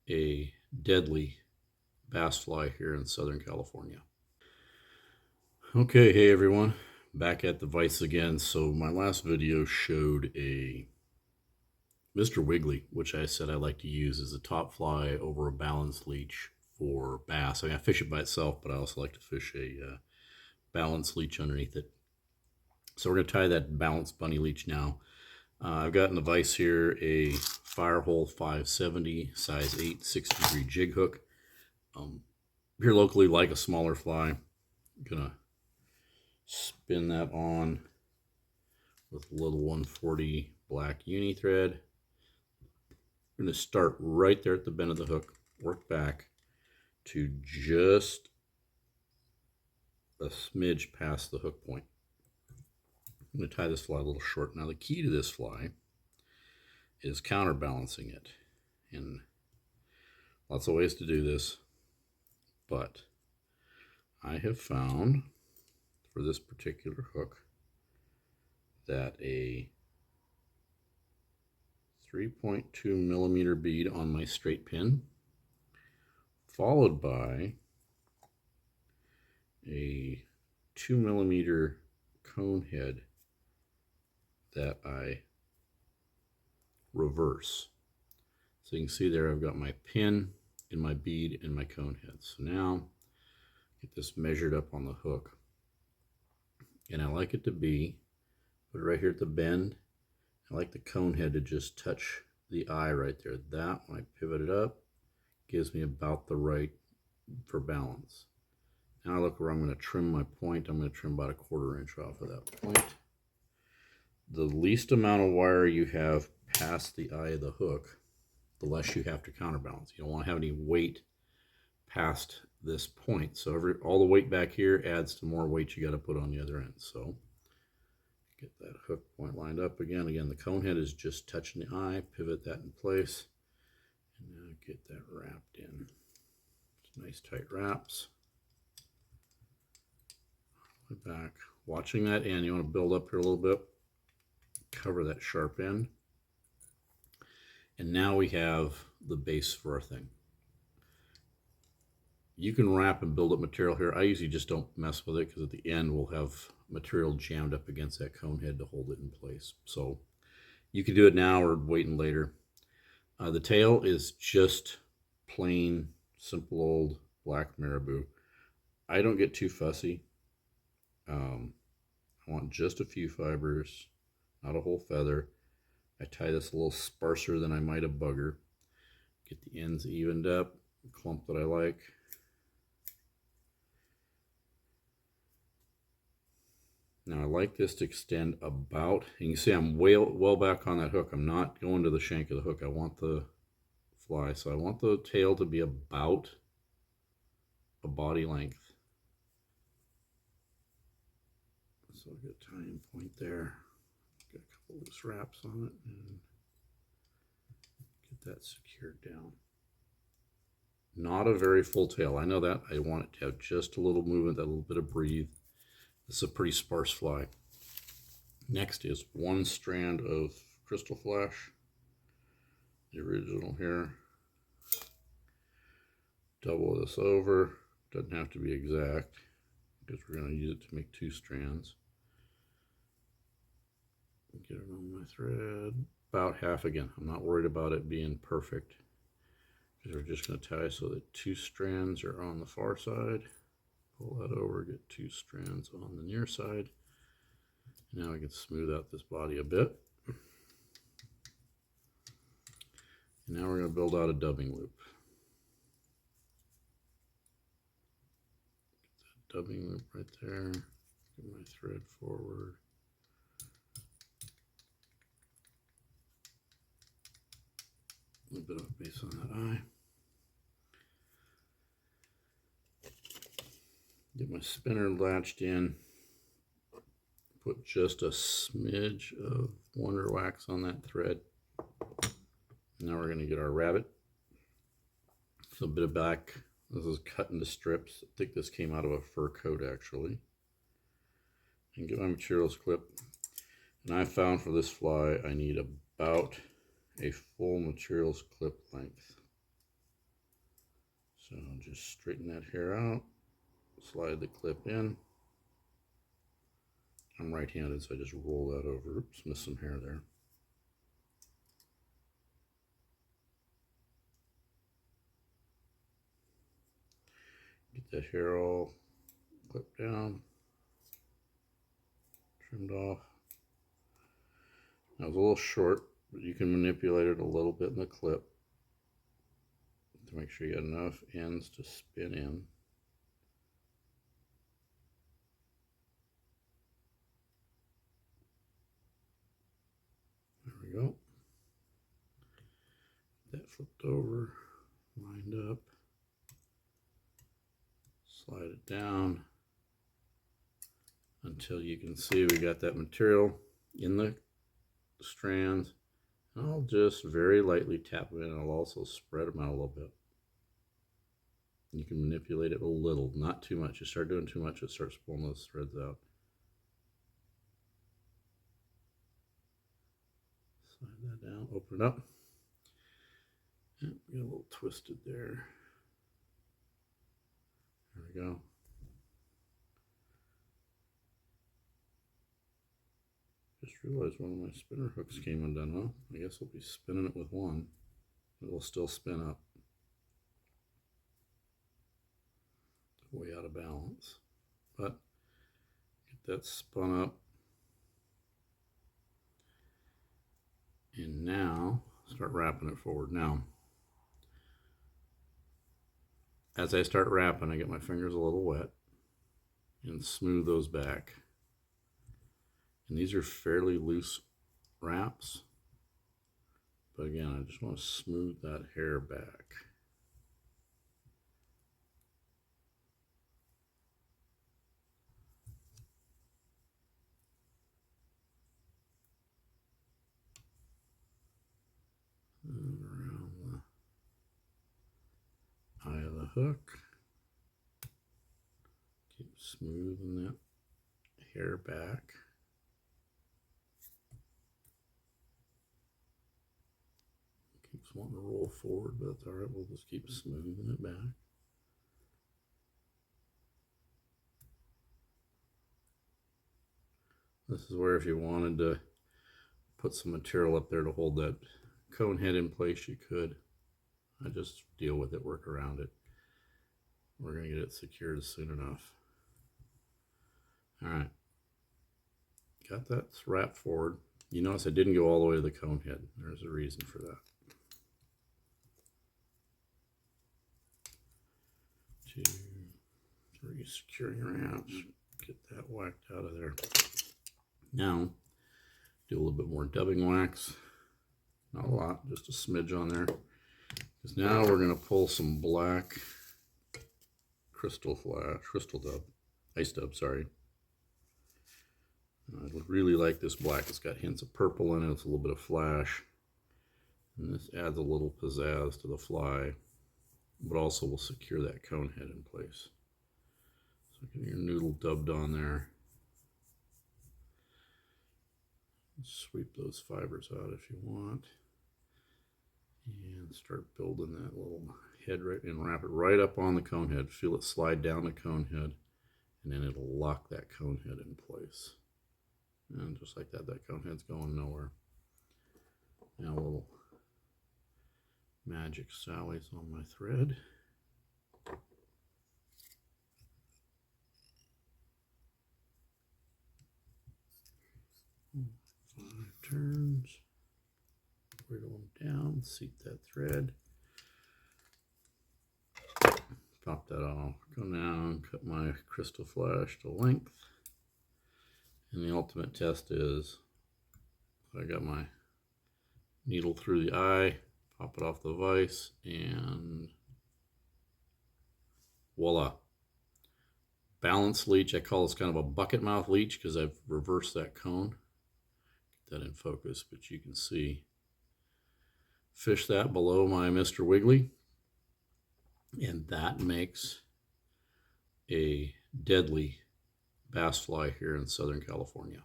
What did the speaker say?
a deadly bass fly here in Southern California. Okay, hey everyone, back at the vise again. So my last video showed a Mr. Wiggly, which I said I like to use as a top fly over a balance leech for bass. I mean, I fish it by itself, but I also like to fish a balance leech underneath it. So we're going to tie that balance bunny leech now. I've got in the vise here a Firehole 570 size 8 6-degree jig hook. Here locally, like a smaller fly. I'm gonna spin that on with a little 140 black uni thread. I'm gonna start right there at the bend of the hook, work back to just a smidge past the hook point. I'm going to tie this fly a little short. Now the key to this fly is counterbalancing it. And lots of ways to do this, but I have found for this particular hook that a 3.2 millimeter bead on my straight pin, followed by a 2 millimeter cone head that I reverse. So you can see there I've got my pin and my bead and my cone head. So now get this measured up on the hook. And I like it to be, put it right here at the bend. I like the cone head to just touch the eye right there. That, when I pivot it up, gives me about the right for balance. Now look where I'm going to trim my point. I'm going to trim about a 1/4 inch off of that point. The least amount of wire you have past the eye of the hook, the less you have to counterbalance. You don't want to have any weight past this point. So all the weight back here adds to more weight you got to put on the other end. So get that hook point lined up again. Again, the cone head is just touching the eye. Pivot that in place. And now get that wrapped in. Nice tight wraps. Back. Watching that end, you want to build up here a little bit. Cover that sharp end. And now we have the base for our thing. You can wrap and build up material here. I usually just don't mess with it because at the end we'll have material jammed up against that cone head to hold it in place. So you can do it now or waiting later. The tail is just plain, simple old black marabou. I don't get too fussy. I want just a few fibers, not a whole feather. I tie this a little sparser than I might a bugger. Get the ends evened up, clump that I like. Now I like this to extend about, you can see I'm well back on that hook. I'm not going to the shank of the hook. I want the fly, so I want the tail to be about a body length. So I've got a tying point there. Got a couple loose wraps on it and get that secured down. Not a very full tail. I know that. I want it to have just a little movement, a little bit of breathe. This is a pretty sparse fly. Next is one strand of crystal flash, the original here. Double this over. Doesn't have to be exact because we're going to use it to make 2 strands. Get it on my thread. About half again. I'm not worried about it being perfect because we're just going to tie so that 2 strands are on the far side. Pull that over, get 2 strands on the near side. Now I can smooth out this body a bit. And now we're going to build out a dubbing loop. Get that dubbing loop right there. Get my thread forward. A little bit of base on that eye. Get my spinner latched in. Put just a smidge of Wonder Wax on that thread. Now we're going to get our rabbit. So a bit of back. This is cut into strips. I think this came out of a fur coat actually. And get my materials clip. And I found for this fly I need about a full materials clip length. So just straighten that hair out, slide the clip in. I'm right-handed, so I just roll that over. Oops, missed some hair there. Get that hair all clipped down, trimmed off. Now it's a little short, but you can manipulate it a little bit in the clip to make sure you got enough ends to spin in. There we go. That flipped over, lined up. Slide it down until you can see we got that material in the strands. I'll just very lightly tap them in. I'll also spread them out a little bit. You can manipulate it a little, not too much. You start doing too much, it starts pulling those threads out. Slide that down, open it up. And get a little twisted there. There we go. Just realized one of my spinner hooks came undone. Well, I guess I'll be spinning it with one. It will still spin up. Way out of balance. But get that spun up. And now start wrapping it forward. Now, as I start wrapping, I get my fingers a little wet and smooth those back. And these are fairly loose wraps. But again, I just want to smooth that hair back. And around the eye of the hook. Keep smoothing that hair back. Keeps wanting to roll forward, but that's all right. We'll just keep smoothing it back. This is where if you wanted to put some material up there to hold that cone head in place, you could. I just deal with it, work around it. We're going to get it secured soon enough. All right. Got that wrapped forward. You notice I didn't go all the way to the cone head. There's a reason for that. 2, 3 securing wraps. Get that whacked out of there. Now, do a little bit more dubbing wax. Not a lot, just a smidge on there. Because now we're going to pull some black crystal dub, ice dub, sorry. I really like this black. It's got hints of purple in it. It's a little bit of flash. And this adds a little pizzazz to the fly, but also will secure that cone head in place. So get your noodle dubbed on there. Sweep those fibers out if you want. And start building that little head right and wrap it right up on the cone head. Feel it slide down the cone head, and then it'll lock that cone head in place. And just like that, that cone head's going nowhere. Now a little magic sallies on my thread. 5 turns. Wiggle them down, seat that thread. Pop that off. Go down, cut my crystal flash to length. And the ultimate test is, I got my needle through the eye, pop it off the vise, and voila. Balance leech. I call this kind of a bucket mouth leech because I've reversed that cone. Get that in focus, but you can see. Fish that below my Mr. Wiggly, and that makes a deadly bass fly here in Southern California.